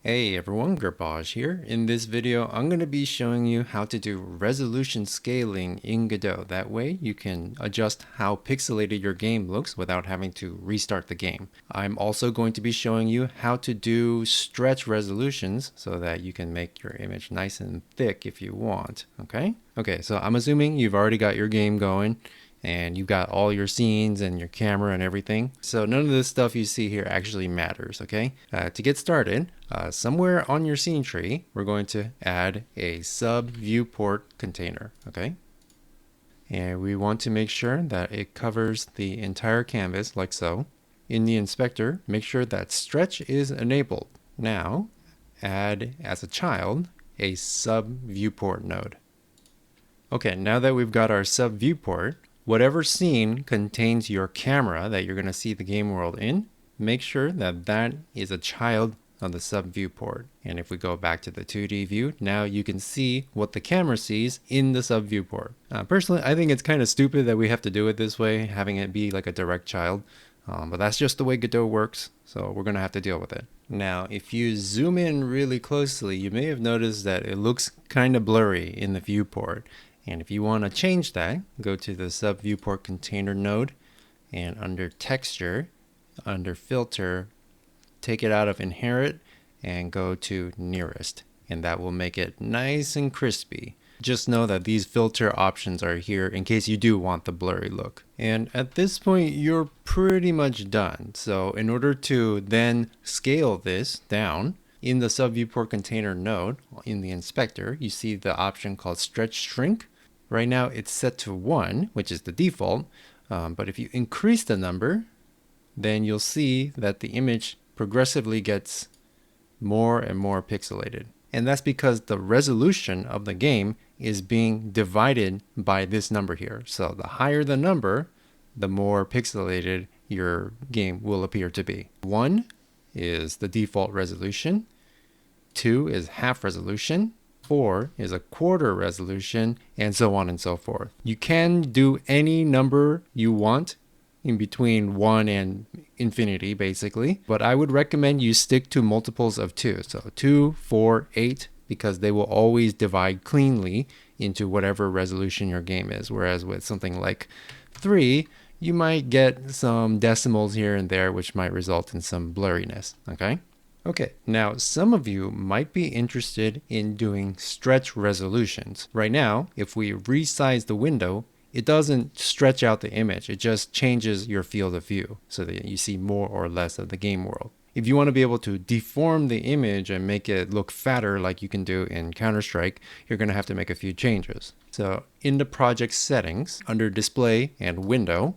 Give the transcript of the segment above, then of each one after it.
Hey everyone, Garbaj here. In this video, I'm going to be showing you how to do resolution scaling in Godot. That way you can adjust how pixelated your game looks without having to restart the game. I'm also going to be showing you how to do stretch resolutions so that you can make your image nice and thick if you want. Okay, so I'm assuming you've already got your game going and you've got all your scenes and your camera and everything. So none of this stuff you see here actually matters, okay? To get started, somewhere on your scene tree, we're going to add a sub viewport container, okay? And we want to make sure that it covers the entire canvas like so. In the inspector, make sure that stretch is enabled. Now, add as a child a sub viewport node. Okay, now that we've got our sub viewport, whatever scene contains your camera that you're going to see the game world in, make sure that that is a child of the sub viewport. And if we go back to the 2D view, now you can see what the camera sees in the sub viewport. Personally, I think it's kind of stupid that we have to do it this way, having it be like a direct child. But that's just the way Godot works, so we're going to have to deal with it. Now, if you zoom in really closely, you may have noticed that it looks kind of blurry in the viewport. And if you want to change that, go to the sub viewport container node, and under texture, under filter, take it out of inherit and go to nearest, and that will make it nice and crispy. Just know that these filter options are here in case you do want the blurry look. And at this point, you're pretty much done. So in order to then scale this down, in the sub viewport container node, in the inspector, you see the option called stretch shrink. Right now it's set to 1, which is the default, but if you increase the number, then you'll see that the image progressively gets more and more pixelated. And that's because the resolution of the game is being divided by this number here. So the higher the number, the more pixelated your game will appear to be. 1 is the default resolution, 2 is half resolution, 4 is a quarter resolution, and so on and so forth. You can do any number you want in between 1 and infinity, basically, but I would recommend you stick to multiples of 2. So 2, 4, 8, because they will always divide cleanly into whatever resolution your game is, whereas with something like 3, you might get some decimals here and there, which might result in some blurriness, Okay, now some of you might be interested in doing stretch resolutions. Right now, if we resize the window, it doesn't stretch out the image. It just changes your field of view so that you see more or less of the game world. If you want to be able to deform the image and make it look fatter like you can do in Counter-Strike, you're going to have to make a few changes. So in the project settings, under display and window,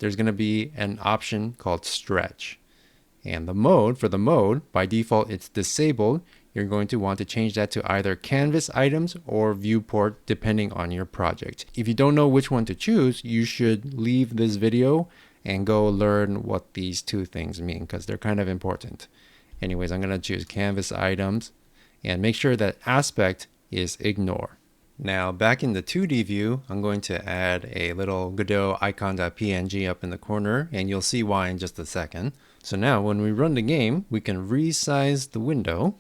there's going to be an option called stretch. And the mode, for the mode, by default it's disabled. You're going to want to change that to either canvas items or viewport depending on your project. If you don't know which one to choose, you should leave this video and go learn what these two things mean because they're kind of important. Anyways, I'm going to choose canvas items and make sure that aspect is ignore. Now back in the 2D view, I'm going to add a little Godot icon.png up in the corner, and you'll see why in just a second. So now when we run the game, we can resize the window,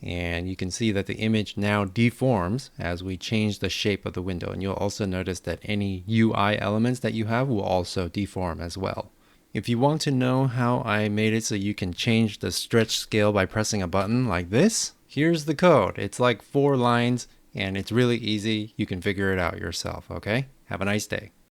and you can see that the image now deforms as we change the shape of the window. And you'll also notice that any UI elements that you have will also deform as well. If you want to know how I made it so you can change the stretch scale by pressing a button like this, here's the code. It's like 4 lines. And it's really easy. You can figure it out yourself, okay? Have a nice day.